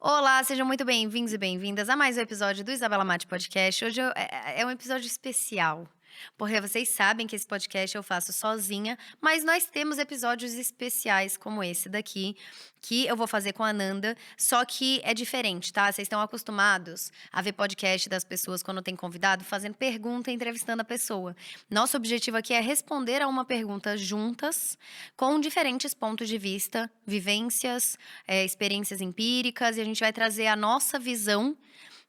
Olá, sejam muito bem-vindos e bem-vindas a mais um episódio do Isabela Mate Podcast. Hoje é um episódio especial, porque vocês sabem que esse podcast eu faço sozinha, mas nós temos episódios especiais como esse daqui, que eu vou fazer com a Nanda, só que é diferente, tá? Vocês estão acostumados a ver podcast das pessoas quando tem convidado fazendo pergunta e entrevistando a pessoa. Nosso objetivo aqui é responder a uma pergunta juntas, com diferentes pontos de vista, vivências, experiências empíricas, e a gente vai trazer a nossa visão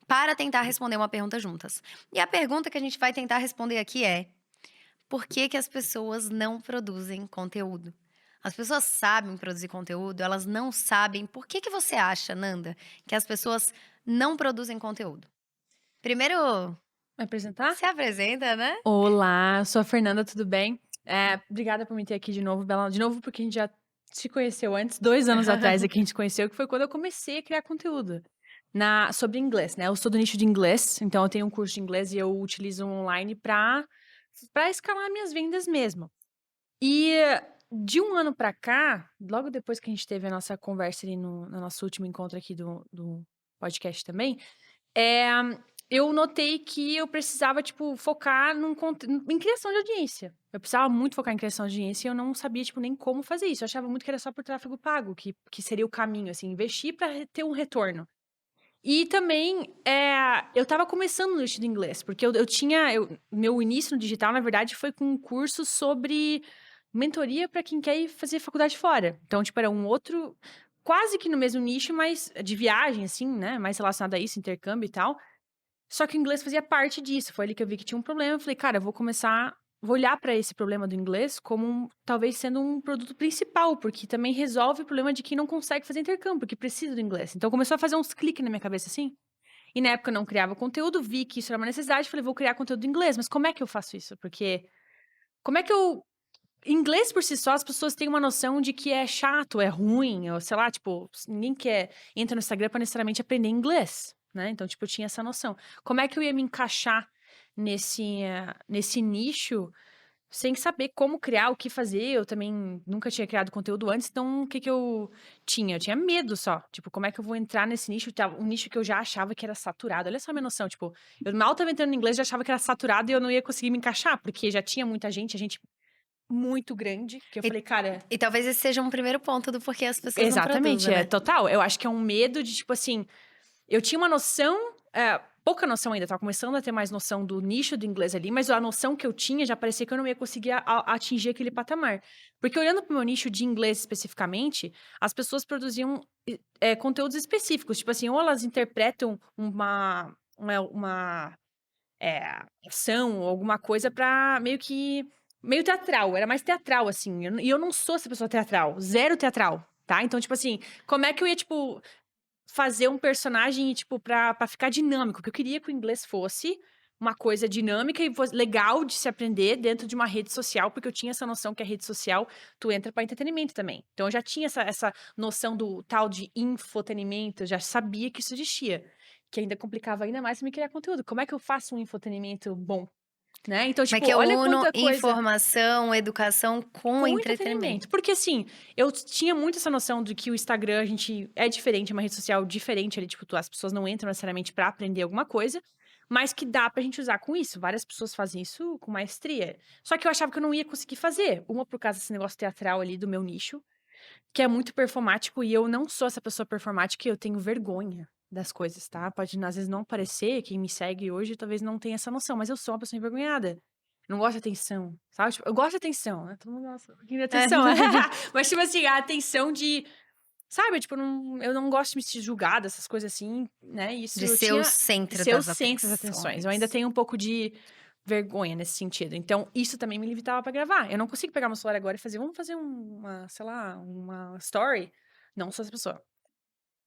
para tentar responder uma pergunta juntas. E a pergunta que a gente vai tentar responder aqui é: por que que as pessoas não produzem conteúdo? As pessoas sabem produzir conteúdo, elas não sabem. Por que que você acha, Nanda, que as pessoas não produzem conteúdo? Primeiro, Me apresentar? se apresenta, né? Olá, sou a Fernanda, tudo bem? Obrigada por me ter aqui de novo, Bela. De novo, porque a gente já se conheceu antes, 2 anos atrás é que a gente se conheceu, que foi quando eu comecei a criar conteúdo sobre inglês, né? Eu sou do nicho de inglês, então eu tenho um curso de inglês e eu utilizo online pra escalar minhas vendas mesmo. E de um ano pra cá, logo depois que a gente teve a nossa conversa ali no nosso último encontro aqui do podcast também, eh, eu notei que eu precisava, tipo, focar em criação de audiência. Eu precisava muito focar em criação de audiência e eu não sabia, tipo, nem como fazer isso. Eu achava muito que era só por tráfego pago, que seria o caminho, assim, investir pra ter um retorno. E também, eu estava começando no estudo inglês, porque meu início no digital, na verdade, foi com um curso sobre mentoria para quem quer ir fazer faculdade fora. Então, tipo, era um outro, quase que no mesmo nicho, mas de viagem, assim, né? Mais relacionado a isso, intercâmbio e tal. Só que o inglês fazia parte disso. Foi ali que eu vi que tinha um problema. Eu falei, cara, eu vou olhar para esse problema do inglês como talvez sendo um produto principal, porque também resolve o problema de quem não consegue fazer intercâmbio, porque precisa do inglês. Então começou a fazer uns cliques na minha cabeça assim. E na época eu não criava conteúdo, vi que isso era uma necessidade, falei, vou criar conteúdo em inglês, mas como é que eu faço isso? Porque como é que eu inglês por si só, as pessoas têm uma noção de que é chato, é ruim, ou sei lá, tipo, ninguém entra no Instagram pra necessariamente aprender inglês, né? Então, tipo, eu tinha essa noção. Como é que eu ia me encaixar nesse nicho sem saber como criar, o que fazer? Eu também nunca tinha criado conteúdo antes, então o que que eu tinha? Eu tinha medo só. Tipo, como é que eu vou entrar nesse nicho? Um nicho que eu já achava que era saturado. Olha só a minha noção, tipo, eu mal tava entrando no inglês, já achava que era saturado e eu não ia conseguir me encaixar, porque já tinha muita gente, a gente muito grande, que eu E, falei: "Cara". e talvez esse seja um primeiro ponto do porquê as pessoas não Exatamente, produzem, é né? total. Eu acho que é um medo de, tipo assim, eu tinha uma noção, pouca noção ainda, estava começando a ter mais noção do nicho do inglês ali, mas a noção que eu tinha já parecia que eu não ia conseguir atingir aquele patamar. Porque olhando para o meu nicho de inglês especificamente, as pessoas produziam, conteúdos específicos, tipo assim, ou elas interpretam uma ação ou alguma coisa pra meio teatral, era mais teatral, assim, eu não sou essa pessoa teatral, zero teatral, tá. Então, tipo assim, como é que eu ia, tipo, fazer um personagem, tipo, pra ficar dinâmico? Porque eu queria que o inglês fosse uma coisa dinâmica e fosse legal de se aprender dentro de uma rede social, porque eu tinha essa noção que a rede social, tu entra pra entretenimento também. Então eu já tinha essa noção do tal de infotenimento, eu já sabia que isso existia, que ainda complicava ainda mais pra me criar conteúdo. Como é que eu faço um infotenimento bom, né? Então, Como é tipo, que eu olha uno quanta coisa informação, educação com com entretenimento. entretenimento? Porque, assim, eu tinha muito essa noção de que o Instagram, a gente é diferente, é uma rede social diferente ali, tipo, as pessoas não entram necessariamente pra aprender alguma coisa, mas que dá pra gente usar com isso. Várias pessoas fazem isso com maestria. Só que eu achava que eu não ia conseguir fazer. Uma por causa desse negócio teatral ali do meu nicho, que é muito performático, e eu não sou essa pessoa performática e eu tenho vergonha das coisas, tá? Pode, às vezes, não parecer, quem me segue hoje talvez não tenha essa noção, mas eu sou uma pessoa envergonhada. Não gosto de atenção, sabe? Tipo, eu gosto de atenção, né? Todo mundo gosta um pouquinho de atenção. Mas, tipo assim, a atenção de. Sabe? Tipo, eu não gosto de me sentir julgada, essas coisas assim, né? Isso De eu ser o tinha. De centro ser o das centro das atenções. Eu ainda atenções. tenho um pouco de vergonha nesse sentido. Então, isso também me limitava pra gravar. Eu não consigo pegar meu celular agora e fazer, vamos fazer sei lá, uma story. Não sou essa pessoa.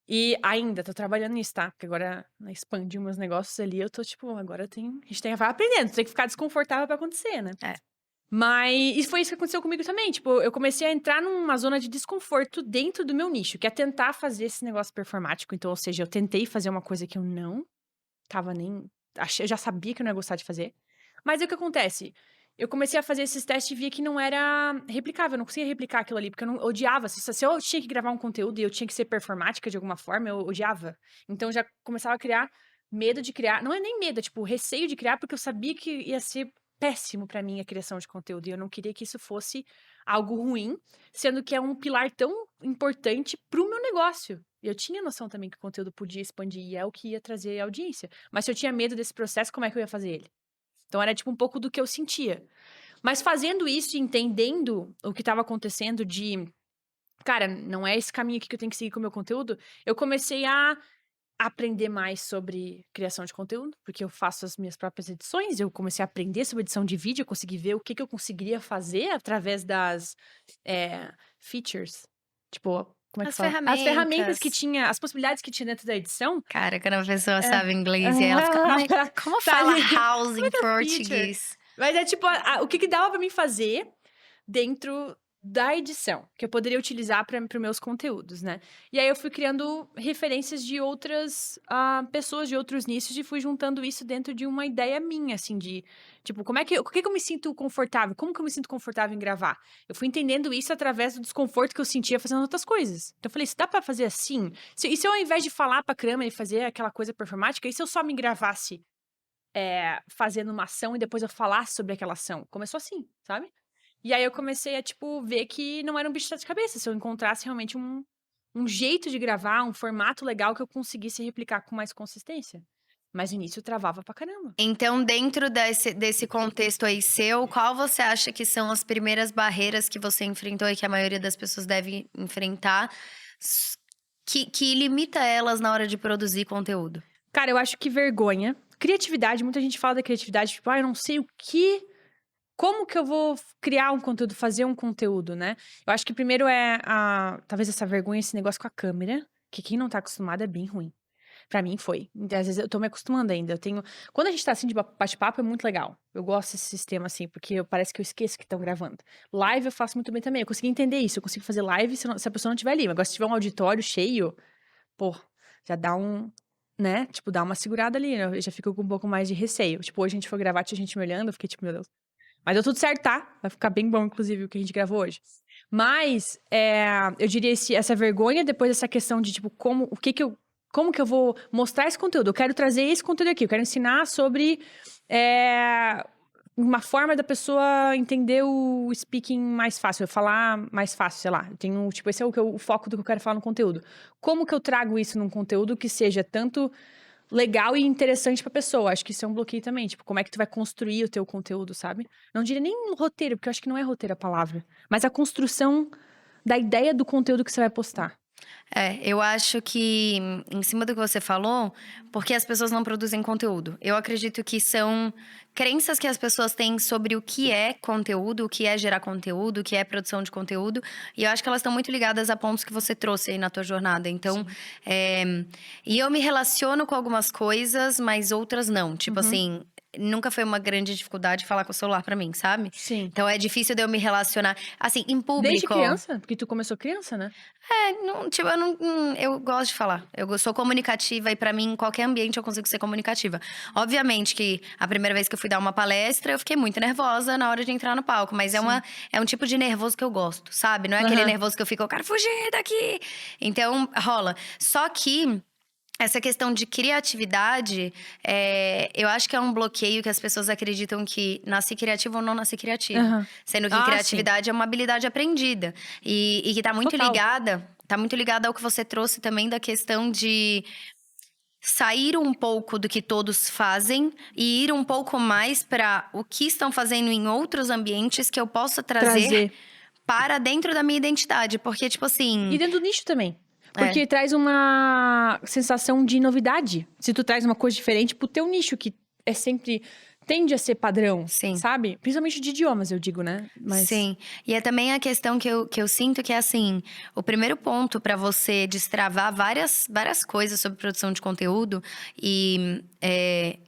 E ainda tô trabalhando nisso, tá? Porque agora, né, expandir meus negócios ali, eu tô tipo, agora a gente vai aprendendo, tem que ficar desconfortável pra acontecer, né? É. Mas e foi isso que aconteceu comigo também, tipo, eu comecei a entrar numa zona de desconforto dentro do meu nicho, que é tentar fazer esse negócio performático. Então, ou seja, eu tentei fazer uma coisa que eu não estava nem eu já sabia que eu não ia gostar de fazer. Mas aí o que acontece? eu comecei a fazer esses testes e via que não era replicável, eu não conseguia replicar aquilo ali, porque eu não odiava. Se eu tinha que gravar um conteúdo e eu tinha que ser performática de alguma forma, eu odiava. Então eu já começava a criar medo de criar. Não é nem medo, é tipo receio de criar, porque eu sabia que ia ser péssimo pra mim a criação de conteúdo. E eu não queria que isso fosse algo ruim, sendo que é um pilar tão importante pro meu negócio. E eu tinha noção também que o conteúdo podia expandir e é o que ia trazer audiência. Mas se eu tinha medo desse processo, como é que eu ia fazer ele? Então era tipo um pouco do que eu sentia. Mas fazendo isso e entendendo o que estava acontecendo de, cara, não é esse caminho aqui que eu tenho que seguir com o meu conteúdo, eu comecei a aprender mais sobre criação de conteúdo, porque eu faço as minhas próprias edições, eu comecei a aprender sobre edição de vídeo, eu consegui ver o que eu conseguiria fazer através das features. Tipo, como é que As fala? As ferramentas que ferramentas. tinha, as possibilidades que tinha dentro da edição. Cara, quando a pessoa É. sabe inglês e aí ela fica, ai, como Tá fala ligado? house Como é em que é feature? português? Mas é tipo, o que dava pra mim fazer dentro da edição, que eu poderia utilizar para meus conteúdos, né? E aí eu fui criando referências de outras pessoas de outros nichos e fui juntando isso dentro de uma ideia minha, assim, de tipo, o que que eu me sinto confortável? Como que eu me sinto confortável em gravar? Eu fui entendendo isso através do desconforto que eu sentia fazendo outras coisas. Então eu falei, se dá pra fazer assim? E se eu, ao invés de falar pra câmera e fazer aquela coisa performática, e se eu só me gravasse fazendo uma ação e depois eu falasse sobre aquela ação? Começou assim, sabe? E aí eu comecei a, tipo, ver que não era um bicho de sete cabeças. Se eu encontrasse realmente um jeito de gravar, um formato legal que eu conseguisse replicar com mais consistência. Mas no início eu travava pra caramba. Então, dentro desse contexto aí seu, qual você acha que são as primeiras barreiras que você enfrentou e que a maioria das pessoas deve enfrentar, s- que limita elas na hora de produzir conteúdo? Cara, eu acho que vergonha. Criatividade, muita gente fala da criatividade, tipo, eu não sei o que. Como que eu vou criar um conteúdo, fazer um conteúdo, né? Eu acho que primeiro talvez essa vergonha, esse negócio com a câmera, que quem não tá acostumado é bem ruim. Pra mim foi. Então, às vezes eu tô me acostumando ainda. Quando a gente tá assim de bate-papo é muito legal. Eu gosto desse sistema assim, porque parece que eu esqueço que estão gravando. Live eu faço muito bem também. Eu consegui entender isso. Eu consigo fazer live se a pessoa não estiver ali. Agora, se tiver um auditório cheio, pô, já dá né? Tipo, dá uma segurada ali, né? Eu já fico com um pouco mais de receio. Tipo, hoje a gente foi gravar, tinha gente me olhando, eu fiquei tipo, meu Deus. Mas deu tudo certo, tá? Vai ficar bem bom, inclusive, o que a gente gravou hoje. Mas, eu diria essa vergonha, depois essa questão de, tipo, como que eu vou mostrar esse conteúdo? Eu quero trazer esse conteúdo aqui, eu quero ensinar sobre uma forma da pessoa entender o speaking mais fácil, falar mais fácil, sei lá. Eu tenho, tipo, esse é o foco do que eu quero falar no conteúdo. Como que eu trago isso num conteúdo que seja tanto legal e interessante pra pessoa? Acho que isso é um bloqueio também. Tipo, como é que tu vai construir o teu conteúdo, sabe? Não diria nem um roteiro, porque eu acho que não é roteiro a palavra. Mas a construção da ideia do conteúdo que você vai postar. Eu acho que, em cima do que você falou, porque as pessoas não produzem conteúdo. Eu acredito que são crenças que as pessoas têm sobre o que é conteúdo, o que é gerar conteúdo, o que é produção de conteúdo. E eu acho que elas estão muito ligadas a pontos que você trouxe aí na tua jornada. Então, e eu me relaciono com algumas coisas, mas outras não. Tipo Uhum. assim, nunca foi uma grande dificuldade falar com o celular pra mim, sabe? Sim. Então é difícil de eu me relacionar. Assim, em Desde público. criança? Porque tu começou criança, né? Não, tipo, eu não, eu gosto de falar. Eu sou comunicativa e pra mim, em qualquer ambiente eu consigo ser comunicativa. Obviamente que a primeira vez que eu fui dar uma palestra, eu fiquei muito nervosa na hora de entrar no palco. Mas Sim. é um tipo de nervoso que eu gosto, sabe? Não é aquele Aham. nervoso que eu fico, eu quero fugir daqui. Então, rola. Só que essa questão de criatividade, eu acho que é um bloqueio que as pessoas acreditam que nasci criativo ou não nasci criativo. Aham. Sendo que Ah, sim. criatividade é uma habilidade aprendida. E que tá muito Total. ligada. Tá muito ligada ao que você trouxe também da questão de sair um pouco do que todos fazem e ir um pouco mais para o que estão fazendo em outros ambientes que eu possa trazer para dentro da minha identidade. Porque, tipo assim. E dentro do nicho também. É. Porque traz uma sensação de novidade. Se tu traz uma coisa diferente pro teu nicho, que é sempre tende a ser padrão, Sim. sabe? Principalmente de idiomas, eu digo, né? Mas Sim. E é também a questão que eu sinto que é assim: o primeiro ponto para você destravar várias coisas sobre produção de conteúdo, e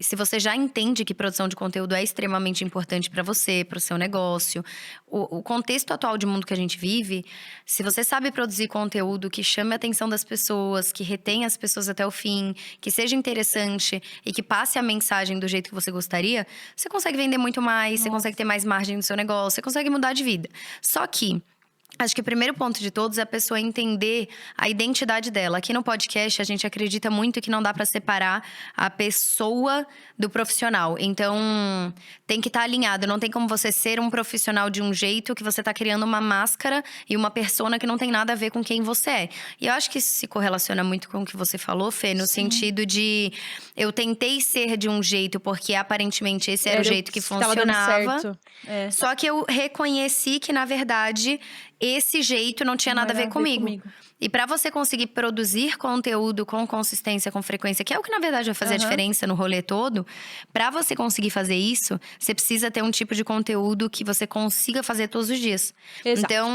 se você já entende que produção de conteúdo é extremamente importante para você, para o seu negócio, o contexto atual de mundo que a gente vive, se você sabe produzir conteúdo que chame a atenção das pessoas, que retenha as pessoas até o fim, que seja interessante e que passe a mensagem do jeito que você gostaria, dia, você consegue vender muito mais, você consegue ter mais margem no seu negócio, você consegue mudar de vida. Só que acho que o primeiro ponto de todos é a pessoa entender a identidade dela. Aqui no podcast, a gente acredita muito que não dá pra separar a pessoa do profissional. Então, tem que estar alinhado. Não tem como você ser um profissional de um jeito que você tá criando uma máscara e uma persona que não tem nada a ver com quem você é. E eu acho que isso se correlaciona muito com o que você falou, Fê, no sentido de… Eu tentei ser de um jeito porque aparentemente esse era o jeito que Tava dando funcionava. certo. É. Só que eu reconheci que, na verdade, esse jeito não tinha Não nada a era ver comigo. E pra você conseguir produzir conteúdo com consistência, com frequência, que é o que na verdade vai fazer a diferença no rolê todo, pra você conseguir fazer isso, você precisa ter um tipo de conteúdo que você consiga fazer todos os dias. Exato. Então,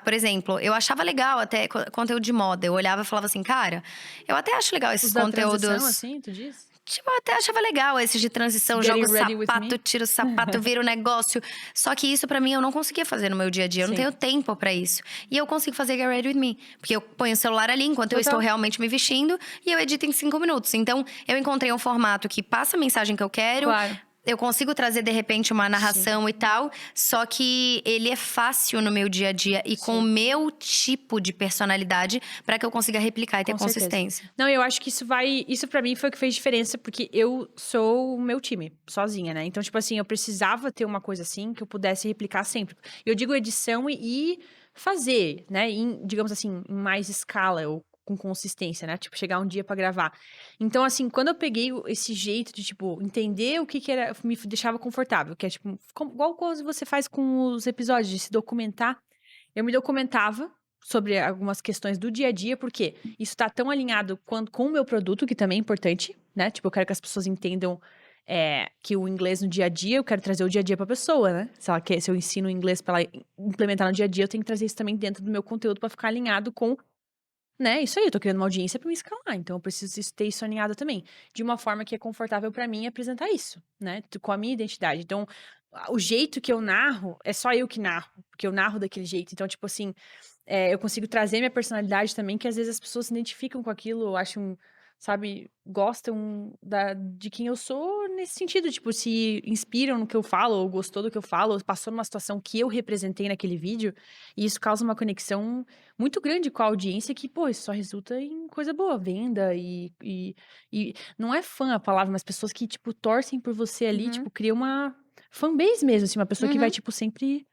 por exemplo, eu achava legal até conteúdo de moda. Eu olhava e falava assim, cara, eu até acho legal esses Os da conteúdos. transição, assim, tu diz? Tipo, eu até achava legal esses de transição, Getting jogo o ready with sapato, me. tiro o sapato, viro o negócio. Só que isso pra mim eu não conseguia fazer no meu dia a dia, eu não Sim. tenho tempo pra isso. E eu consigo fazer Get Ready With Me, porque eu ponho o celular ali enquanto eu estou Total. realmente me vestindo e eu edito em 5 minutos. Então, eu encontrei um formato que passa a mensagem que eu quero. Claro. Eu consigo trazer, de repente, uma narração e tal. Só que ele é fácil no meu dia a dia e com o meu tipo de personalidade pra que eu consiga replicar e ter Com certeza. consistência. Não, eu acho que isso pra mim foi o que fez diferença, porque eu sou o meu time, sozinha, né? Então, tipo assim, eu precisava ter uma coisa assim que eu pudesse replicar sempre. Eu digo edição e fazer, né? Digamos assim, em mais escala ou com consistência, né? Tipo, chegar um dia pra gravar. Então, assim, quando eu peguei esse jeito de, tipo, entender o que era, me deixava confortável, que é, tipo, igual quando você faz com os episódios, de se documentar. Eu me documentava sobre algumas questões do dia a dia, porque isso tá tão alinhado com o meu produto, que também é importante, né? Tipo, eu quero que as pessoas entendam que o inglês no dia a dia, eu quero trazer o dia a dia pra pessoa, né? Se eu ensino inglês pra ela implementar no dia a dia, eu tenho que trazer isso também dentro do meu conteúdo pra ficar alinhado com, né? Isso aí, eu tô criando uma audiência pra me escalar, então eu preciso ter isso alinhado também. De uma forma que é confortável pra mim apresentar isso, né? Com a minha identidade. Então, o jeito que eu narro, é só eu que narro, porque eu narro daquele jeito. Então, tipo assim, eu consigo trazer minha personalidade também, que às vezes as pessoas se identificam com aquilo, acham, sabe, gostam de quem eu sou nesse sentido, tipo, se inspiram no que eu falo, ou gostou do que eu falo, ou passou numa situação que eu representei naquele vídeo, e isso causa uma conexão muito grande com a audiência que, pô, isso só resulta em coisa boa, venda e não é fã a palavra, mas pessoas que, tipo, torcem por você ali, tipo, cria uma fanbase mesmo, assim, uma pessoa que vai, tipo, sempre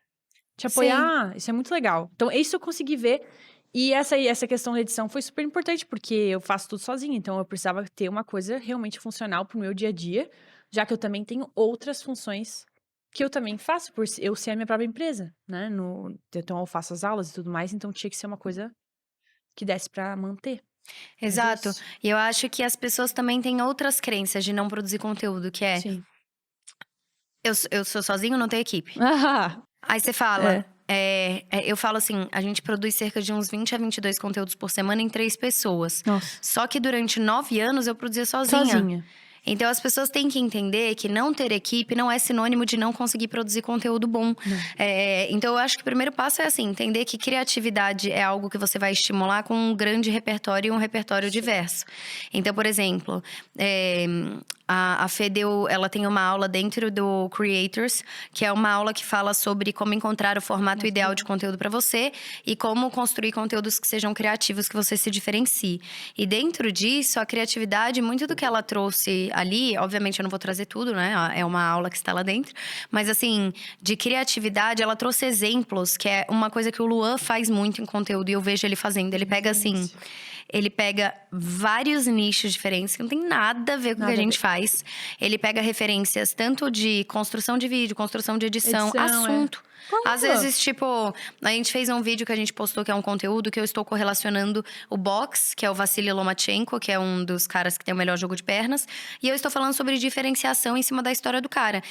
te Sim. apoiar. Isso é muito legal. Então, isso eu consegui ver. E essa questão da edição foi super importante, porque eu faço tudo sozinha. Então, eu precisava ter uma coisa realmente funcional pro meu dia a dia, já que eu também tenho outras funções que eu também faço, por eu ser a minha própria empresa, né? Então, eu faço as aulas e tudo mais, então tinha que ser uma coisa que desse pra manter. Mas Exato. isso. E eu acho que as pessoas também têm outras crenças de não produzir conteúdo, que é… Sim. Eu sou sozinho, não tenho equipe. Ah, Aí você fala… eu falo assim, a gente produz cerca de uns 20 a 22 conteúdos por semana em 3 pessoas. nossa. Só que durante 9 anos eu produzia sozinha. Sozinha. Então as pessoas têm que entender que não ter equipe não é sinônimo de não conseguir produzir conteúdo bom. Então eu acho que o primeiro passo é assim, entender que criatividade é algo que você vai estimular com um grande repertório e um repertório diverso. Então, por exemplo, a Fê ela tem uma aula dentro do Creators, que é uma aula que fala sobre como encontrar o formato ideal de conteúdo para você e como construir conteúdos que sejam criativos, que você se diferencie. E dentro disso, a criatividade, muito do que ela trouxe ali, obviamente eu não vou trazer tudo, né? É uma aula que está lá dentro. Mas assim, de criatividade, ela trouxe exemplos, que é uma coisa que o Luan faz muito em conteúdo e eu vejo ele fazendo. Ele pega assim… Ele pega vários nichos diferentes, que não tem nada a ver com o que a gente faz. Ele pega referências tanto de construção de vídeo, construção de edição, assunto. Às vezes, tipo, a gente fez um vídeo que a gente postou, que é um conteúdo que eu estou correlacionando o box, que é o Vassily Lomachenko, que é um dos caras que tem o melhor jogo de pernas. E eu estou falando sobre diferenciação em cima da história do cara.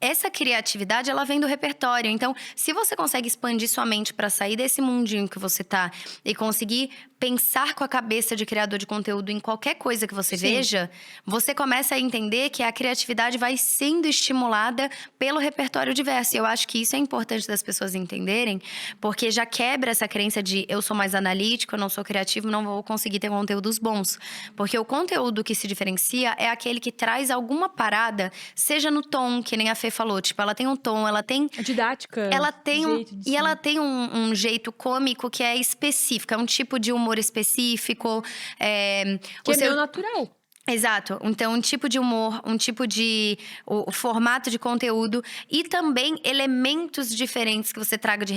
Essa criatividade, ela vem do repertório. Então, se você consegue expandir sua mente para sair desse mundinho que você tá e conseguir pensar com a cabeça de criador de conteúdo em qualquer coisa que você veja, você começa a entender que a criatividade vai sendo estimulada pelo repertório diverso. E eu acho que isso é importante das pessoas entenderem, porque já quebra essa crença de eu sou mais analítico, eu não sou criativo, não vou conseguir ter conteúdos bons. Porque o conteúdo que se diferencia é aquele que traz alguma parada, seja no tom, que nem a Fê falou. Tipo, ela tem um tom, ela tem… A didática. Ela tem jeito de e ela ser. tem um jeito cômico que é específico, é um tipo de humor específico. Que o é seu- meu natural. Exato. Então, um tipo de humor, um tipo de… O formato de conteúdo. E também elementos diferentes que você traga de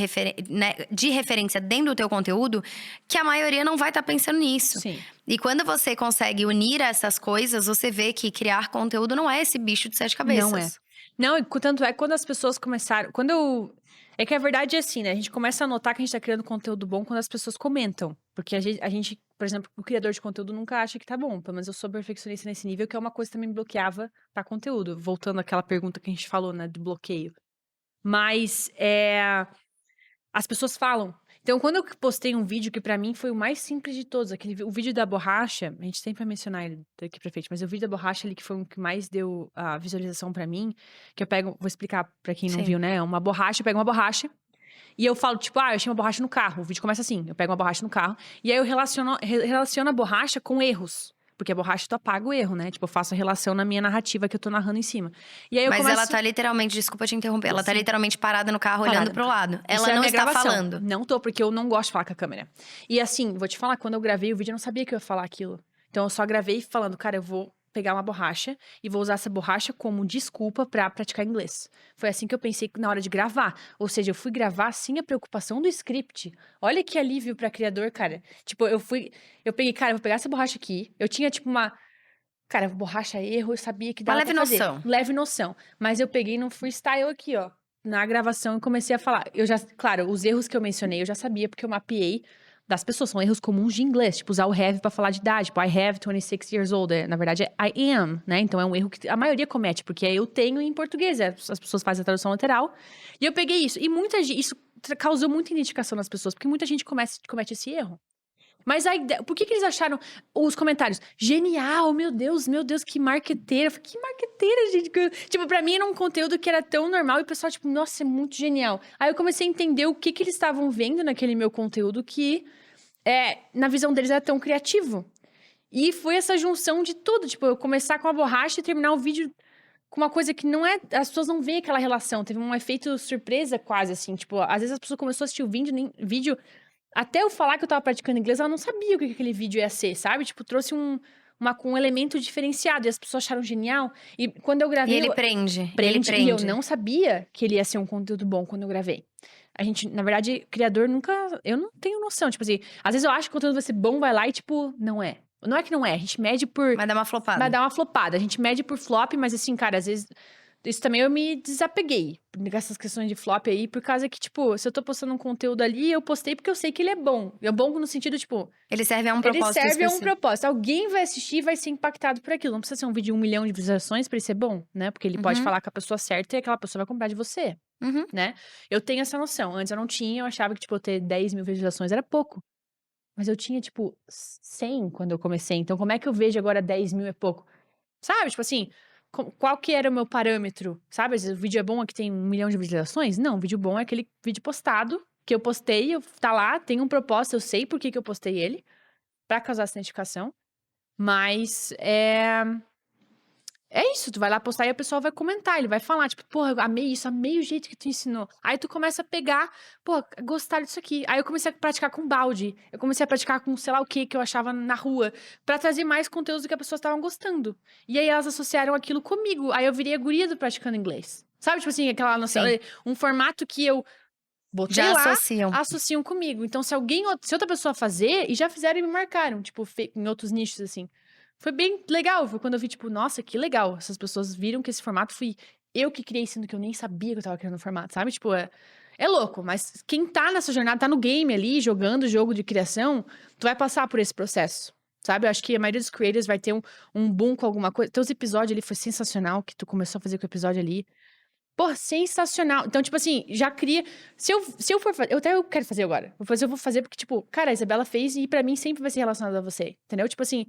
referência dentro do teu conteúdo, que a maioria não vai estar pensando nisso. Sim. E quando você consegue unir essas coisas, você vê que criar conteúdo não é esse bicho de 7 cabeças. Não é. Não, e tanto é que quando as pessoas começaram. É que a verdade é assim, né? A gente começa a notar que a gente tá criando conteúdo bom quando as pessoas comentam. Porque a gente, por exemplo, o criador de conteúdo nunca acha que tá bom. Pelo menos eu sou perfeccionista nesse nível, que é uma coisa que também me bloqueava pra conteúdo. Voltando àquela pergunta que a gente falou, né? Do bloqueio. Mas as pessoas falam. Então, quando eu postei um vídeo que pra mim foi o mais simples de todos, o vídeo da borracha, a gente sempre vai mencionar ele daqui pra frente, mas o vídeo da borracha ali que foi o que mais deu a visualização pra mim, que eu pego, vou explicar pra quem não Sim. viu, né? É uma borracha, eu pego uma borracha e eu falo, tipo, eu achei uma borracha no carro. O vídeo começa assim, eu pego uma borracha no carro e aí eu relaciono a borracha com erros. Porque a borracha tu apaga o erro, né? Tipo, eu faço a relação na minha narrativa que eu tô narrando em cima. E aí eu Mas começo… ela tá literalmente, desculpa te interromper, ela tá Sim. literalmente parada no carro, olhando Parada. pro lado. Isso Ela é a não minha está gravação. falando. Não tô, porque eu não gosto de falar com a câmera. E assim, vou te falar, quando eu gravei o vídeo, eu não sabia que eu ia falar aquilo. Então eu só gravei falando, cara, eu vou pegar uma borracha e vou usar essa borracha como desculpa pra praticar inglês. Foi assim que eu pensei na hora de gravar. Ou seja, eu fui gravar sem a preocupação do script. Olha que alívio pra criador, cara. Tipo, eu peguei, cara, eu vou pegar essa borracha aqui. Eu tinha, tipo, cara, borracha erro, eu sabia que Uma dava leve pra fazer. noção. Leve noção. Mas eu peguei no freestyle aqui, ó. Na gravação, e comecei a falar. Claro, os erros que eu mencionei, eu já sabia, porque eu mapeei das pessoas. São erros comuns de inglês. Tipo, usar o have pra falar de idade. Tipo, I have 26 years old. Na verdade, é I am, né? Então, é um erro que a maioria comete. Porque é eu tenho em português. As pessoas fazem a tradução literal. E eu peguei isso. E isso causou muita identificação nas pessoas. Porque muita gente comete esse erro. Mas a ideia, por que eles acharam os comentários? Genial, meu Deus, que marqueteira. Eu falei, que marqueteira, gente. Tipo, pra mim era um conteúdo que era tão normal e o pessoal, tipo, nossa, é muito genial. Aí eu comecei a entender o que eles estavam vendo naquele meu conteúdo que, na visão deles, era tão criativo. E foi essa junção de tudo. Tipo, eu começar com a borracha e terminar o vídeo com uma coisa que não é… As pessoas não veem aquela relação. Teve um efeito surpresa quase, assim. Tipo, às vezes as pessoas começaram a assistir o vídeo… Até eu falar que eu tava praticando inglês, ela não sabia o que aquele vídeo ia ser, sabe? Tipo, trouxe um elemento diferenciado. E as pessoas acharam genial. E quando eu E gravei… ele prende. E eu não sabia que ele ia ser um conteúdo bom quando eu gravei. A gente, na verdade, criador nunca… Eu não tenho noção. Tipo assim, às vezes eu acho que o conteúdo vai ser bom, vai lá e tipo, não é. Não é que não é, a gente mede por… Vai dar uma flopada. Vai dar uma flopada. A gente mede por flop, mas assim, cara, às vezes… Isso também eu me desapeguei dessas questões de flop aí, por causa que, tipo, se eu tô postando um conteúdo ali, eu postei porque eu sei que ele é bom. É bom no sentido, tipo… Ele serve a um Ele propósito serve a um específico. propósito. Alguém vai assistir e vai ser impactado por aquilo. Não precisa ser um vídeo de 1 milhão de visualizações pra ele ser bom, né? Porque ele pode falar com a pessoa certa e aquela pessoa vai comprar de você, Uhum. né? Eu tenho essa noção. Antes eu não tinha, eu achava que, tipo, ter 10 mil visualizações era pouco. Mas eu tinha, tipo, 100 quando eu comecei. Então, como é que eu vejo agora 10 mil é pouco? Sabe? Tipo assim, qual que era o meu parâmetro? Sabe? Às vezes o vídeo é bom, aqui tem 1 milhão de visualizações? Não, o vídeo bom é aquele vídeo postado, que eu postei, tá lá, tem um propósito, eu sei por que eu postei ele, pra causar essa identificação. Mas é isso, tu vai lá postar e a pessoa vai comentar, ele vai falar, tipo, porra, eu amei isso, amei o jeito que tu ensinou. Aí tu começa a pegar, pô, gostar disso aqui. Aí eu comecei a praticar com balde, eu comecei a praticar com sei lá o que eu achava na rua, pra trazer mais conteúdos do que as pessoas estavam gostando. E aí elas associaram aquilo comigo, aí eu virei a guria do praticando inglês. Sabe, tipo assim, aquela noção, Sim. um formato que eu botei Já lá, associam. associam comigo. Então, se outra pessoa fazer, e já fizeram e me marcaram, tipo, em outros nichos, assim. Foi bem legal, foi quando eu vi, tipo, nossa, que legal. Essas pessoas viram que esse formato fui eu que criei, sendo que eu nem sabia que eu tava criando o formato, sabe? Tipo, é louco, mas quem tá nessa jornada, tá no game ali, jogando o jogo de criação, tu vai passar por esse processo, sabe? Eu acho que a maioria dos creators vai ter um boom com alguma coisa. Teus episódios ali foi sensacional, que tu começou a fazer com o episódio ali. Pô, sensacional. Então, tipo assim, já cria... Se eu for fazer... Eu quero fazer agora. Eu vou fazer porque, tipo... Cara, a Isabela fez e pra mim sempre vai ser relacionado a você. Entendeu? Tipo assim...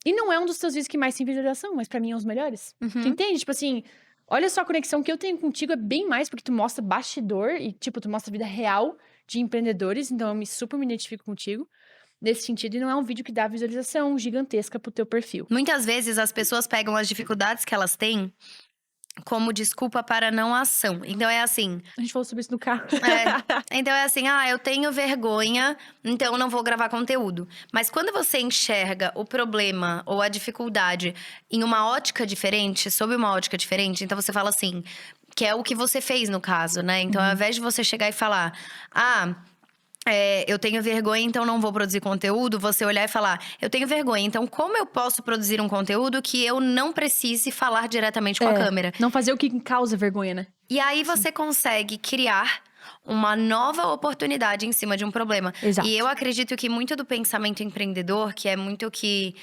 E não é um dos teus vídeos que mais tem visualização, mas pra mim é um dos melhores. Tu Uhum. entende? Tipo assim... Olha só a conexão que eu tenho contigo é bem mais porque tu mostra bastidor e, tipo, tu mostra a vida real de empreendedores. Então, eu super me identifico contigo nesse sentido. E não é um vídeo que dá visualização gigantesca pro teu perfil. Muitas vezes as pessoas pegam as dificuldades que elas têm como desculpa para não ação. Então é assim, A gente falou sobre isso no carro. então é assim, eu tenho vergonha, então eu não vou gravar conteúdo. Mas quando você enxerga o problema ou a dificuldade em uma ótica diferente, sob uma ótica diferente, então você fala assim, que é o que você fez no caso, né? Então ao invés de você chegar e falar, eu tenho vergonha, então não vou produzir conteúdo. Você olhar e falar, eu tenho vergonha, então como eu posso produzir um conteúdo que eu não precise falar diretamente com a câmera? Não fazer o que causa vergonha, né? E aí você consegue criar uma nova oportunidade em cima de um problema. Exato. E eu acredito que muito do pensamento empreendedor, que é muito o que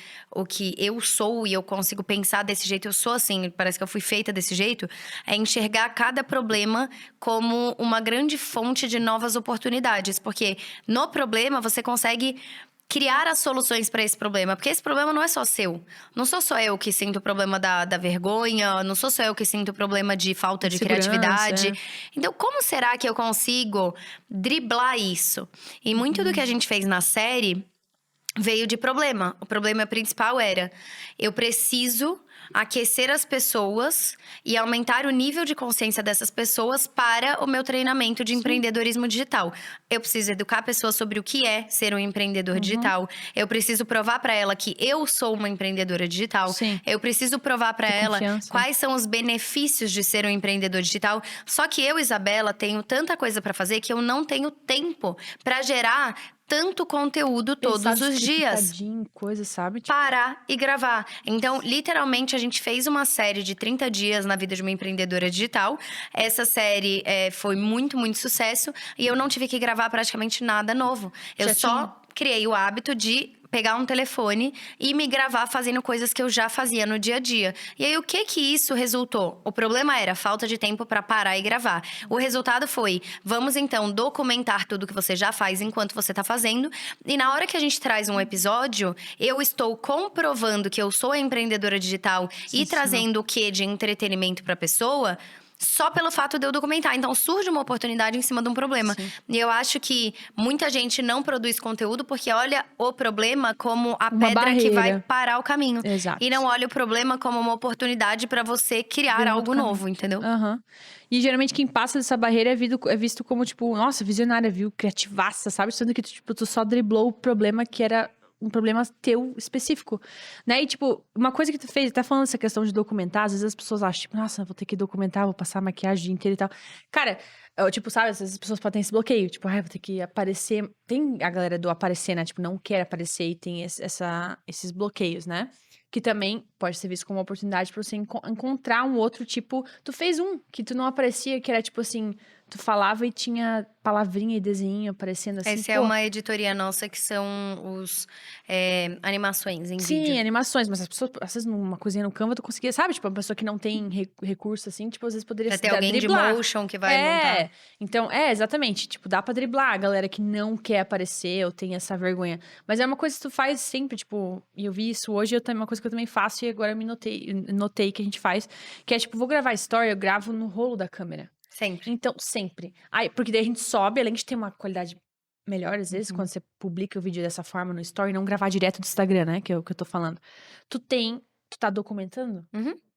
eu sou e eu consigo pensar desse jeito, eu sou assim, parece que eu fui feita desse jeito, é enxergar cada problema como uma grande fonte de novas oportunidades. Porque no problema você consegue criar as soluções para esse problema. Porque esse problema não é só seu. Não sou só eu que sinto o problema da vergonha, não sou só eu que sinto o problema de falta de criatividade. Então, como será que eu consigo driblar isso? E muito do que a gente fez na série veio de problema. O problema principal era: eu preciso aquecer as pessoas e aumentar o nível de consciência dessas pessoas para o meu treinamento de empreendedorismo digital. Eu preciso educar a pessoa sobre o que é ser um empreendedor digital. Eu preciso provar para ela que eu sou uma empreendedora digital. Sim. Eu preciso provar para ela quais são os benefícios de ser um empreendedor digital. Só que eu, Isabela, tenho tanta coisa para fazer que eu não tenho tempo para gerar tanto conteúdo todos os dias. Coisa, sabe? Tipo... Parar e gravar. Então, literalmente, a gente fez uma série de 30 dias na vida de uma empreendedora digital. Essa série foi muito, muito sucesso. E eu não tive que gravar praticamente nada novo. Eu só criei o hábito de pegar um telefone e me gravar fazendo coisas que eu já fazia no dia a dia. E aí, o que isso resultou? O problema era falta de tempo para parar e gravar. O resultado foi, vamos então documentar tudo que você já faz enquanto você tá fazendo. E na hora que a gente traz um episódio, eu estou comprovando que eu sou a empreendedora digital e trazendo o quê de entretenimento pra pessoa, só pelo fato de eu documentar. Então, surge uma oportunidade em cima de um problema. Sim. E eu acho que muita gente não produz conteúdo porque olha o problema como a pedra que vai parar o caminho. Exato. E não olha o problema como uma oportunidade pra você criar algo novo, entendeu? E geralmente quem passa dessa barreira é visto como, tipo, nossa, visionária, viu? Criativaça, sabe? Sendo que, tipo, tu só driblou o problema que era um problema teu específico, né? E, tipo, uma coisa que tu fez, tá falando essa questão de documentar, às vezes as pessoas acham, tipo, nossa, vou ter que documentar, vou passar maquiagem o dia inteiro e tal. Cara, tipo, sabe, às vezes as pessoas podem ter esse bloqueio, tipo, vou ter que aparecer. Tem a galera do aparecer, né? Tipo, não quer aparecer e tem esses bloqueios, né? Que também pode ser visto como uma oportunidade pra você encontrar um outro tipo. Tu fez um que tu não aparecia, que era tipo assim, tu falava e tinha palavrinha e desenho aparecendo assim. Essa é uma editoria nossa que são os animações em vídeo. Sim, animações, mas as pessoas, às vezes, numa coisinha no Canva, tu conseguia, sabe? Tipo, uma pessoa que não tem recurso, assim, tipo, às vezes poderia ter alguém driblar. de motion que vai montar. Então, exatamente. Tipo, dá pra driblar a galera que não quer aparecer ou tem essa vergonha. Mas é uma coisa que tu faz sempre, tipo, e eu vi isso hoje, uma coisa que eu também faço e agora eu notei que a gente faz, que é, tipo, vou gravar story, eu gravo no rolo da câmera. Sempre. Então, sempre. Porque daí a gente sobe, além de ter uma qualidade melhor, às vezes, quando você publica o vídeo dessa forma no story, não gravar direto do Instagram, né? Que é o que eu tô falando. Tu tá documentando?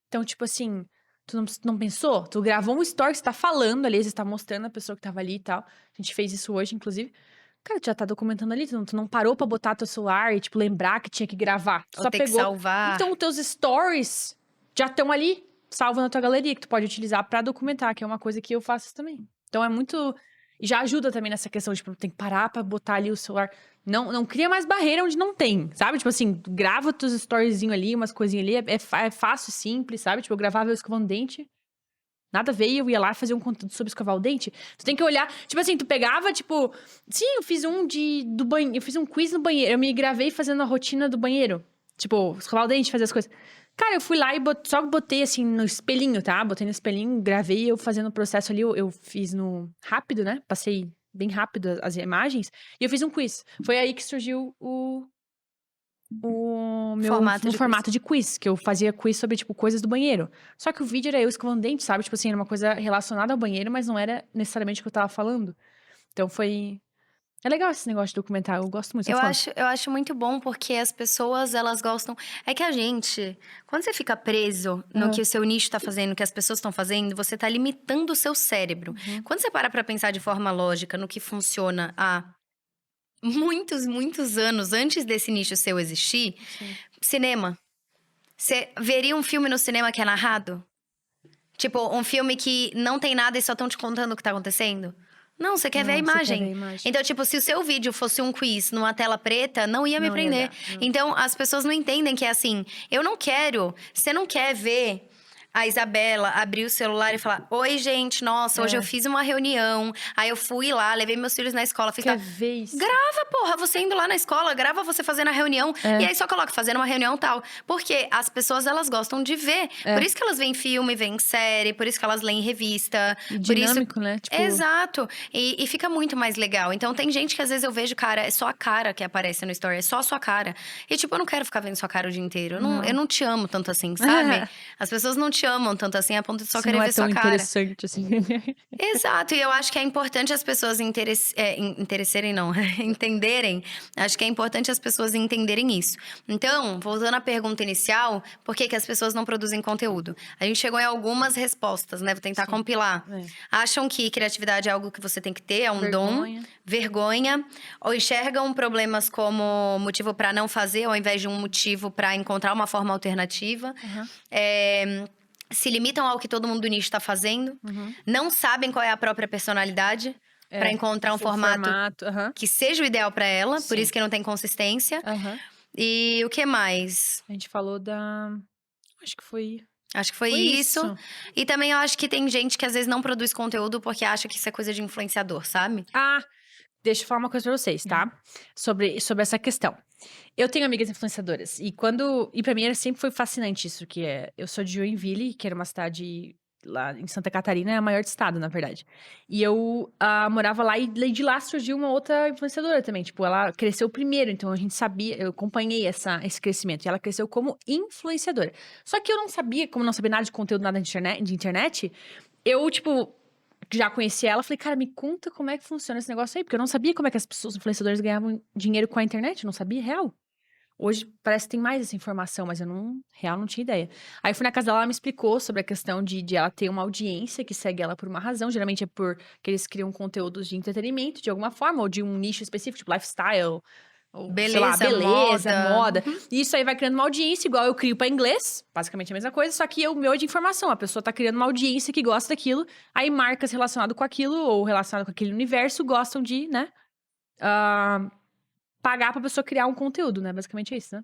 Então, tipo assim, tu não pensou? Tu gravou um story que você tá falando ali, você tá mostrando a pessoa que tava ali e tal. A gente fez isso hoje, inclusive. Cara, tu já tá documentando ali, tu não parou pra botar teu celular e, tipo, lembrar que tinha que gravar. Tu Ou só ter pegou. que salvar. Então, os teus stories já estão ali, salvo na tua galeria, que tu pode utilizar pra documentar, que é uma coisa que eu faço também. Então, é muito... E já ajuda também nessa questão de, tipo, tem que parar pra botar ali o celular. Não cria mais barreira onde não tem, sabe? Tipo assim, grava teus storyzinhos ali, umas coisinhas ali, é fácil, simples, sabe? Tipo, eu gravava eu escovando dente, nada veio, eu ia lá fazer um conteúdo sobre escovar o dente. Tu tem que olhar, tipo assim, tu pegava, tipo... Sim, eu fiz do banheiro, eu fiz um quiz no banheiro, eu me gravei fazendo a rotina do banheiro. Tipo, escovar o dente, fazer as coisas. Cara, eu fui lá e só botei assim no espelhinho, tá? Botei no espelhinho, gravei eu fazendo o processo ali. Eu fiz no rápido, né? Passei bem rápido as imagens. E eu fiz um quiz. Foi aí que surgiu o meu Formato no de quiz. formato de quiz, que eu fazia quiz sobre, tipo, coisas do banheiro. Só que o vídeo era eu escovando dente, sabe? Tipo assim, era uma coisa relacionada ao banheiro, mas não era necessariamente o que eu tava falando. Então foi. É legal esse negócio de documentar, eu gosto muito, sou fã. Eu acho muito bom porque as pessoas, elas gostam. É que a gente, quando você fica preso no que Aham. o seu nicho tá fazendo, no que as pessoas estão fazendo, você tá limitando o seu cérebro. Uhum. Quando você para pra pensar de forma lógica no que funciona há muitos, muitos anos antes desse nicho seu existir, Sim. cinema. Você veria um filme no cinema que é narrado? Tipo, um filme que não tem nada e só estão te contando o que tá acontecendo? Não, você quer ver a Não, você quer ver a imagem. imagem. Então, tipo, se o seu vídeo fosse um quiz numa tela preta, não ia me Não ia prender. dar. Não. Então, as pessoas não entendem que é assim. Eu não quero. Você não quer ver a Isabela abrir o celular e falar: Oi, gente, nossa, hoje eu É. fiz uma reunião. Aí eu fui lá, levei meus filhos na escola, fiz Quer tal. ver isso? Grava, porra, você indo lá na escola, grava você fazendo a reunião. É. E aí só coloca fazendo uma reunião tal. Porque as pessoas, elas gostam de ver. É. Por isso que elas veem filme, veem série, por isso que elas leem revista. E Por isso. dinâmico, né? Tipo, Exato. E fica muito mais legal. Então tem gente que às vezes eu vejo, cara, é só a cara que aparece no story, é só a sua cara. E tipo, eu não quero ficar vendo sua cara o dia inteiro. Eu não te amo tanto assim, sabe? As pessoas não te amam tanto assim a ponto de só isso querer não é ver tão sua cara. interessante assim. Exato, e eu acho que é importante as pessoas interesserem, não, entenderem. Acho que é importante as pessoas entenderem isso. Então, voltando à pergunta inicial, por que que as pessoas não produzem conteúdo? A gente chegou em algumas respostas, né? Vou tentar Sim. compilar. É. Acham que criatividade é algo que você tem que ter, é um dom, Vergonha. vergonha, ou enxergam problemas como motivo para não fazer, ao invés de um motivo para encontrar uma forma alternativa. Aham. Se limitam ao que todo mundo do nicho está fazendo, Uhum. não sabem qual é a própria personalidade para encontrar um Seu formato Aham. que seja o ideal para ela, por Sim. isso que não tem consistência. Aham. E o que mais? A gente falou da. Acho que foi. Acho que foi Foi isso. isso. E também eu acho que tem gente que às vezes não produz conteúdo porque acha que isso é coisa de influenciador, sabe? Ah, deixa eu falar uma coisa pra vocês, tá? Sobre essa questão. Eu tenho amigas influenciadoras. E quando. E pra mim sempre foi fascinante isso, que é. Eu sou de Joinville, que era uma cidade lá em Santa Catarina, é a maior do estado, na verdade. E eu morava lá e de lá surgiu uma outra influenciadora também. Tipo, ela cresceu primeiro, então a gente sabia, eu acompanhei esse crescimento. E ela cresceu como influenciadora. Só que eu não sabia, como não sabia nada de conteúdo, nada de internet, eu, tipo. Já conheci ela, falei, cara, me conta como é que funciona esse negócio aí, porque eu não sabia como é que as pessoas, influenciadores, ganhavam dinheiro com a internet, eu não sabia, real. Hoje parece que tem mais essa informação, mas eu real, não tinha ideia. Aí eu fui na casa dela, ela me explicou sobre a questão de ela ter uma audiência que segue ela por uma razão, geralmente é porque eles criam conteúdos de entretenimento, de alguma forma, ou de um nicho específico, tipo lifestyle, ou, sei lá, beleza, moda. E isso aí vai criando uma audiência, igual eu crio pra inglês, basicamente a mesma coisa, só que o meu é de informação. A pessoa tá criando uma audiência que gosta daquilo, aí marcas relacionadas com aquilo, ou relacionadas com aquele universo, gostam de, né, pagar pra pessoa criar um conteúdo, né? Basicamente é isso, né?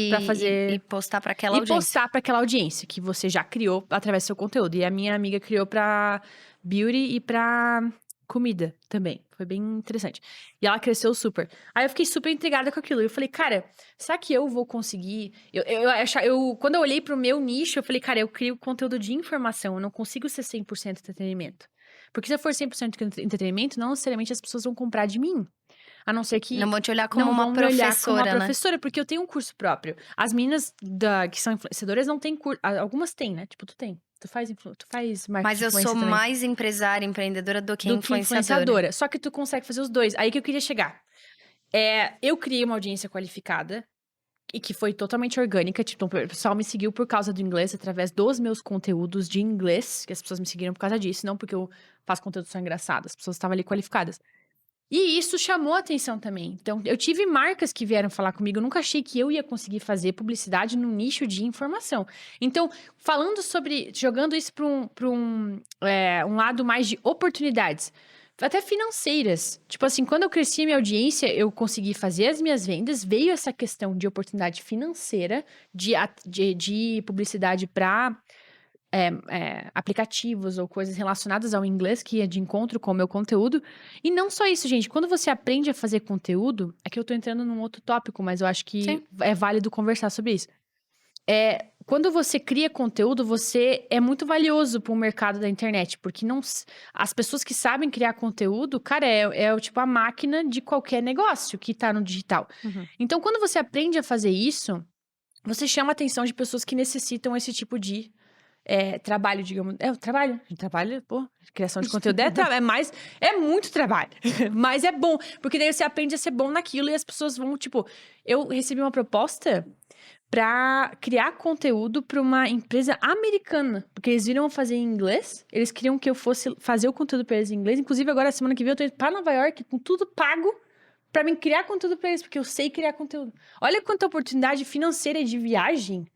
Pra fazer. E postar para aquela E audiência. postar pra aquela audiência que você já criou através do seu conteúdo. E a minha amiga criou pra beauty e pra comida também. Foi bem interessante. E ela cresceu super. Aí eu fiquei super intrigada com aquilo. Eu falei, cara, será que eu vou conseguir? Quando eu olhei pro meu nicho, eu falei, cara, eu crio conteúdo de informação. Eu não consigo ser 100% entretenimento. Porque se eu for 100% entretenimento, não necessariamente as pessoas vão comprar de mim. A não ser que Não vão te olhar como não uma vão me olhar como professora, uma né? professora, porque eu tenho um curso próprio. As meninas que são influenciadoras não têm curso. Algumas têm, né? Tipo, tu tem. Tu faz marketing Mas de eu influência sou também. mais empresária, empreendedora do que Do que influenciadora. influenciadora. Só que tu consegue fazer os dois. Aí que eu queria chegar. Eu criei uma audiência qualificada e que foi totalmente orgânica. Tipo, o pessoal me seguiu por causa do inglês, através dos meus conteúdos de inglês, que as pessoas me seguiram por causa disso, não porque eu faço conteúdo só engraçado. As pessoas estavam ali qualificadas. E isso chamou a atenção também. Então, eu tive marcas que vieram falar comigo. Eu nunca achei que eu ia conseguir fazer publicidade no nicho de informação. Então, falando sobre. Jogando isso para um lado mais de oportunidades, até financeiras. Tipo assim, quando eu cresci a minha audiência, eu consegui fazer as minhas vendas. Veio essa questão de oportunidade financeira, de publicidade para aplicativos ou coisas relacionadas ao inglês, que é de encontro com o meu conteúdo. E não só isso, gente. Quando você aprende a fazer conteúdo, é que eu tô entrando num outro tópico, mas eu acho que Sim. é válido conversar sobre isso. quando você cria conteúdo, você é muito valioso para o mercado da internet, porque as pessoas que sabem criar conteúdo, cara, tipo a máquina de qualquer negócio que tá no digital. Uhum. Então, quando você aprende a fazer isso, você chama a atenção de pessoas que necessitam esse tipo de trabalho, digamos. Trabalho, pô, criação de conteúdo é muito trabalho. Mas é bom, porque daí você aprende a ser bom naquilo e as pessoas vão, tipo, eu recebi uma proposta pra criar conteúdo pra uma empresa americana, porque eles viram eu fazer em inglês, eles queriam que eu fosse fazer o conteúdo pra eles em inglês, inclusive agora semana que vem eu tô indo pra Nova York com tudo pago pra mim criar conteúdo pra eles, porque eu sei criar conteúdo. Olha quanta oportunidade financeira de viagem.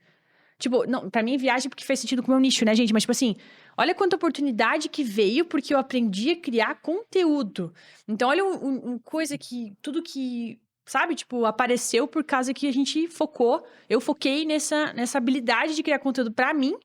Tipo, não, pra mim viagem porque fez sentido com o meu nicho, né, gente? Mas, tipo assim, olha quanta oportunidade que veio porque eu aprendi a criar conteúdo. Então, olha coisa que, tudo que, sabe, tipo, apareceu por causa que a gente focou. Eu foquei nessa habilidade de criar conteúdo pra mim.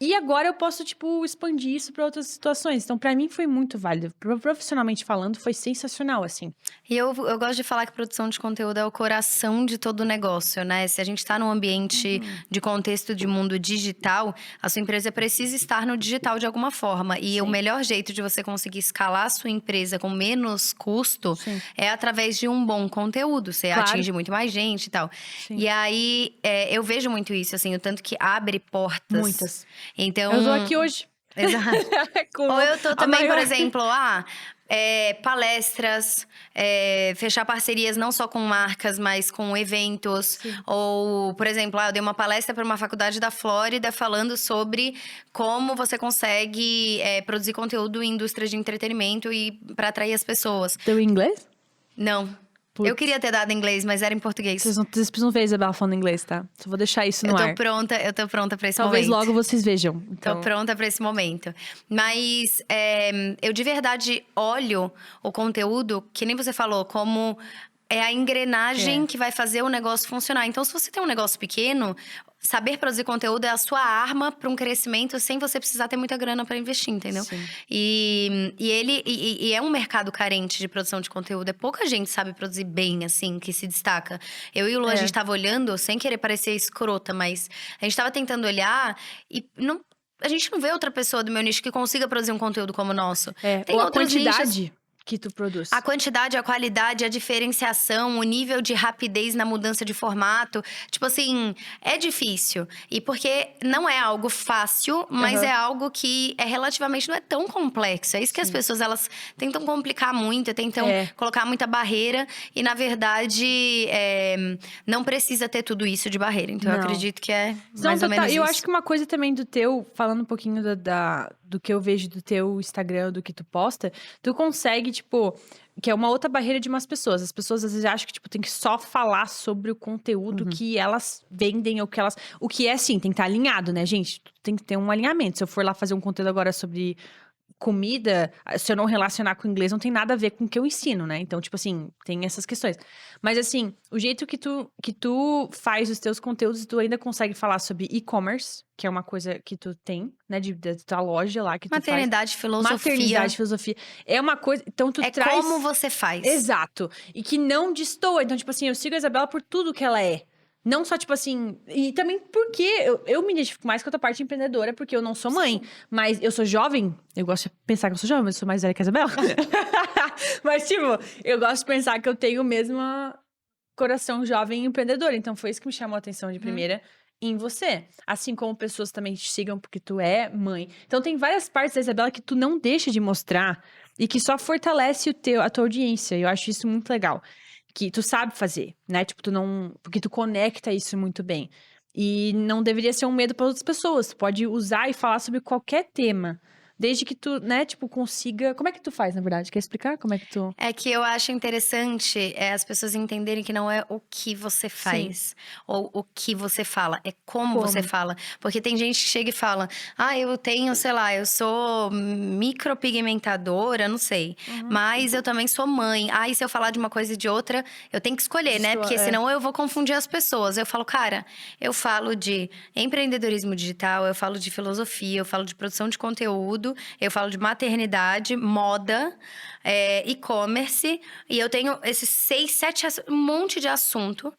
E agora eu posso, tipo, expandir isso pra outras situações. Então, pra mim foi muito válido. Profissionalmente falando, foi sensacional, assim. E eu gosto de falar que produção de conteúdo é o coração de todo o negócio, né? Se a gente está num ambiente de contexto de mundo digital, a sua empresa precisa estar no digital de alguma forma. E o Sim. melhor jeito de você conseguir escalar a sua empresa com menos custo Sim. é através de um bom conteúdo. Você Claro. atinge muito mais gente e tal. Sim. E aí, eu vejo muito isso, assim, o tanto que abre portas. Muitas. Então, Eu tô aqui hoje. exato. Com Ou eu tô a também, por maior- exemplo, palestras, fechar parcerias não só com marcas, mas com eventos. Sim. Ou, por exemplo, eu dei uma palestra para uma faculdade da Flórida falando sobre como você consegue produzir conteúdo em indústria de entretenimento e para atrair as pessoas. Teu inglês? Não. Putz. Eu queria ter dado em inglês, mas era em português. Vocês precisam ver a Isabela falando inglês, tá? Só vou deixar isso no ar. Eu tô pronta pra esse Talvez momento. logo vocês vejam. Tô Então, pronta pra esse momento. Mas eu de verdade olho o conteúdo, que nem você falou, como é a engrenagem que vai fazer o negócio funcionar. Então, se você tem um negócio pequeno, saber produzir conteúdo é a sua arma para um crescimento sem você precisar ter muita grana para investir, entendeu? Sim. E é um mercado carente de produção de conteúdo. É pouca gente sabe produzir bem, assim, que se destaca. Eu e o Lu, a gente tava olhando, sem querer parecer escrota, mas a gente tava tentando olhar e a gente não vê outra pessoa do meu nicho que consiga produzir um conteúdo como o nosso. Tem ou a outros quantidade nichos. que tu produz. A quantidade, a qualidade, a diferenciação, o nível de rapidez na mudança de formato. Tipo assim, é difícil. E porque não é algo fácil, mas é algo que relativamente não é tão complexo. É isso que as pessoas, elas tentam complicar muito, tentam colocar muita barreira. E, na verdade, não precisa ter tudo isso de barreira. Então, eu acredito que é mais ou menos isso. Eu acho que uma coisa também do teu, falando um pouquinho do que eu vejo do teu Instagram, do que tu posta, tu consegue, tipo, que é uma outra barreira de umas pessoas. As pessoas às vezes acham que, tipo, tem que só falar sobre o conteúdo que elas vendem ou que elas. O que é assim, tem que estar alinhado, né, gente? Tem que ter um alinhamento. Se eu for lá fazer um conteúdo agora sobre comida, se eu não relacionar com o inglês, não tem nada a ver com o que eu ensino, né? Então, tipo assim, tem essas questões. Mas assim, o jeito que tu faz os teus conteúdos, tu ainda consegue falar sobre e-commerce, que é uma coisa que tu tem, né? Da tua loja lá que tu faz. Maternidade, filosofia. Maternidade, filosofia. É uma coisa. Então, tu traz. Como você faz. Exato. E que não destoa. Então, tipo assim, eu sigo a Isabela por tudo que ela é. Não só, tipo assim... E também porque eu me identifico mais com a tua parte empreendedora, porque eu não sou mãe. Sim. Mas eu sou jovem. Eu gosto de pensar que eu sou jovem, mas eu sou mais velha que a Isabela. Mas, tipo, eu gosto de pensar que eu tenho o mesmo coração jovem e empreendedor. Então, foi isso que me chamou a atenção de primeira em você. Assim como pessoas também te sigam porque tu é mãe. Então, tem várias partes da Isabela que tu não deixa de mostrar e que só fortalece a tua audiência. Eu acho isso muito legal. Que tu sabe fazer, né? Tipo, porque tu conecta isso muito bem. E não deveria ser um medo para outras pessoas. Tu pode usar e falar sobre qualquer tema. Desde que tu, né, tipo, consiga... Como é que tu faz, na verdade? Quer explicar como é que tu... É que eu acho interessante as pessoas entenderem que não é o que você faz. Ou o que você fala. É como você fala. Porque tem gente que chega e fala... eu tenho, sei lá, eu sou micropigmentadora, não sei. Mas eu também sou mãe. E se eu falar de uma coisa e de outra, eu tenho que escolher, né? Porque senão eu vou confundir as pessoas. Eu falo, cara, eu falo de empreendedorismo digital, eu falo de filosofia, eu falo de produção de conteúdo, eu falo de maternidade, moda, e-commerce. E eu tenho esses 6, 7, um monte de assunto.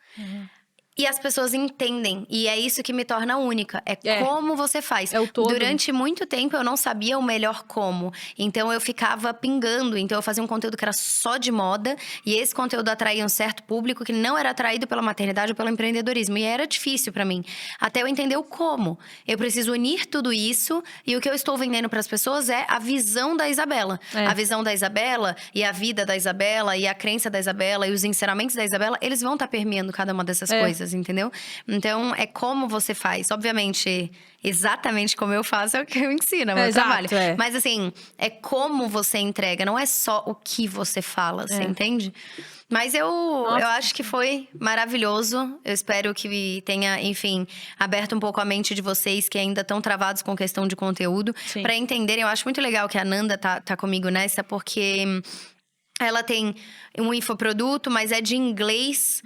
E as pessoas entendem. E é isso que me torna única. É como você faz. É o todo. Durante muito tempo, eu não sabia o melhor como. Então, eu ficava pingando. Então, eu fazia um conteúdo que era só de moda. E esse conteúdo atraía um certo público que não era atraído pela maternidade ou pelo empreendedorismo. E era difícil pra mim. Até eu entender o como. Eu preciso unir tudo isso. E o que eu estou vendendo pras pessoas é a visão da Isabela. A visão da Isabela e a vida da Isabela e a crença da Isabela e os ensinamentos da Isabela, eles vão estar permeando cada uma dessas coisas. Entendeu? Então, é como você faz. Obviamente, exatamente como eu faço é o que eu ensino, é o meu trabalho. Mas assim, é como você entrega, não é só o que você fala, você entende? Mas eu acho que foi maravilhoso. Eu espero que tenha, enfim, aberto um pouco a mente de vocês que ainda estão travados com questão de conteúdo. Pra entenderem, eu acho muito legal que a Nanda tá comigo nessa, porque ela tem um infoproduto, mas é de inglês.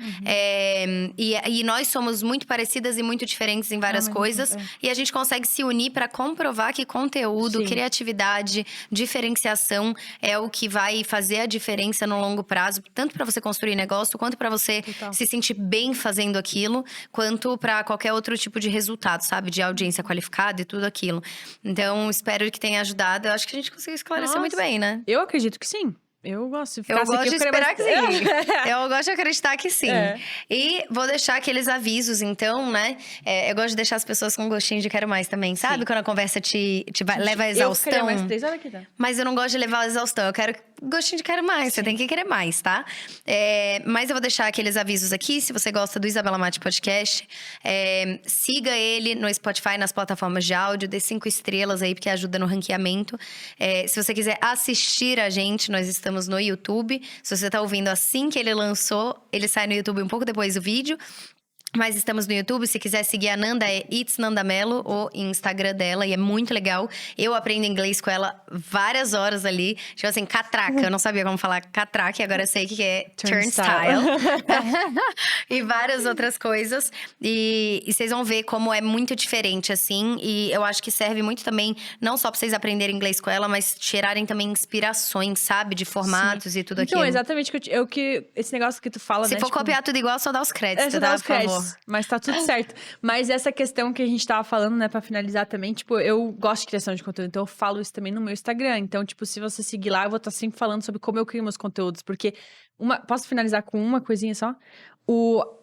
E nós somos muito parecidas e muito diferentes em várias coisas. E a gente consegue se unir para comprovar que conteúdo, criatividade, diferenciação é o que vai fazer a diferença no longo prazo. Tanto para você construir negócio, quanto para você se sentir bem fazendo aquilo. Quanto para qualquer outro tipo de resultado, sabe? De audiência qualificada e tudo aquilo. Então, espero que tenha ajudado. Eu acho que a gente conseguiu esclarecer muito bem, né? Eu acredito que sim. Eu gosto de Eu gosto de esperar que sim. Eu gosto de acreditar que sim. E vou deixar aqueles avisos, então, né? Eu gosto de deixar as pessoas com um gostinho de quero mais também. Sabe quando a conversa te leva à exaustão? Eu queria mais 3 horas aqui, tá? Mas eu não gosto de levar à exaustão. Eu quero gostinho de quero mais. Você tem que querer mais, tá? Mas eu vou deixar aqueles avisos aqui. Se você gosta do Isabela Mate Podcast, siga ele no Spotify, nas plataformas de áudio. Dê 5 estrelas aí, porque ajuda no ranqueamento. Se você quiser assistir a gente, nós estamos no YouTube. Se você tá ouvindo assim que ele lançou, ele sai no YouTube um pouco depois do vídeo. Mas estamos no YouTube, se quiser seguir a Nanda é It's Nanda Mello, o Instagram dela, e é muito legal. Eu aprendo inglês com ela várias horas ali. Tipo assim, catraca, eu não sabia como falar catraca, e agora eu sei que é turnstile. E várias outras coisas. E vocês vão ver como é muito diferente, assim. E eu acho que serve muito também, não só pra vocês aprenderem inglês com ela, mas tirarem também inspirações, sabe? De formatos e tudo aquilo. Então, exatamente, esse negócio que tu fala, Se né? for copiar tudo igual, só dá os créditos, só dá os por favor. Mas tá tudo certo. Mas essa questão que a gente tava falando, né, pra finalizar também, tipo, eu gosto de criação de conteúdo, então eu falo isso também no meu Instagram. Então, tipo, se você seguir lá, eu vou estar sempre falando sobre como eu crio meus conteúdos. Porque, posso finalizar com uma coisinha só?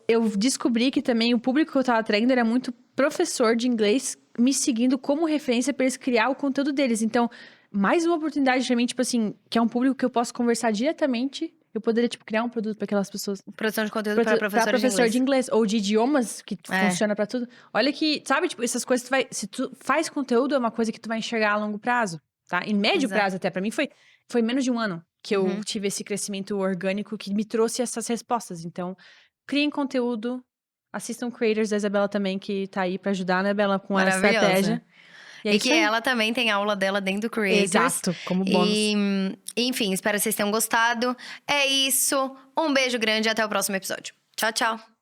Eu descobri que também o público que eu tava atraindo era muito professor de inglês me seguindo como referência pra eles criar o conteúdo deles. Então, mais uma oportunidade pra mim, tipo assim, que é um público que eu posso conversar diretamente. Eu poderia, tipo, criar um produto pra aquelas pessoas. Produção de conteúdo para professor de inglês. Ou de idiomas, que funciona pra tudo. Olha que, sabe, tipo, essas coisas se tu faz conteúdo, é uma coisa que tu vai enxergar a longo prazo, tá? Em médio prazo até, pra mim foi menos de um ano que eu tive esse crescimento orgânico que me trouxe essas respostas. Então, criem conteúdo, assistam Creators da Isabela também, que tá aí pra ajudar, né, Bela, com a estratégia. E que ela também tem aula dela dentro do Creators. Exato, como bônus. Enfim, espero que vocês tenham gostado. É isso. Um beijo grande e até o próximo episódio. Tchau, tchau.